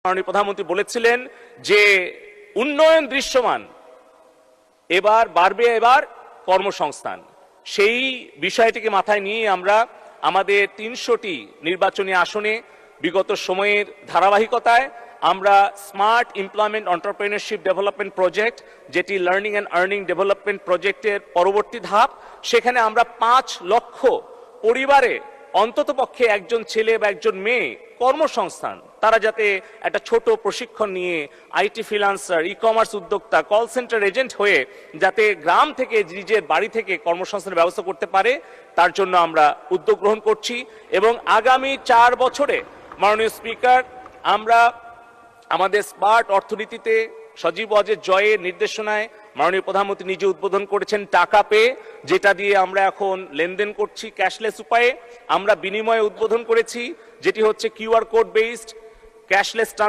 মাননীয় প্রধানমন্ত্রী বলেছিলেন যে উন্নয়ন দৃশ্যমান, এবার বাড়বে এবার কর্মসংস্থান। সেই বিষয়টিকে মাথায় নিয়ে আমরা আমাদের ৩০০টি নির্বাচনী আসনে বিগত সময়ের ধারাবাহিকতায় আমরা smart employment entrepreneurship development project, যেটি লার্নিং অ্যান্ড আর্নিং ডেভেলপমেন্ট প্রজেক্টের পরবর্তী ধাপ, সেখানে আমরা ৫ লক্ষ পরিবারে অন্ততপক্ষে একজন ছেলে বা একজন মেয়ে কর্মসংস্থান, তারা যাতে একটা ছোট প্রশিক্ষণ নিয়ে আইটি ফ্রিল্যান্সার, ই কমার্স উদ্যোক্তা, কল সেন্টার এজেন্ট হয়ে যাতে গ্রাম থেকে নিজের বাড়ি থেকে কর্মসংস্থানের ব্যবস্থা করতে পারে, তার জন্য আমরা উদ্যোগ গ্রহণ করছি। এবং আগামী ৪ বছরে মাননীয় স্পিকার, আমরা আমাদের স্মার্ট অর্থনীতিতে সজীব ওয়াজেদ জয়ের নির্দেশনায় মাননীয় প্রধানমন্ত্রী নিজে উদ্বোধন করেছেন টাকা পে, যেটা দিয়ে আমরা এখন লেনদেন করছি ক্যাশলেস উপায়ে। আমরা বিনিময়ে উদ্বোধন করেছি যেটি হচ্ছে QR code based cashless transaction.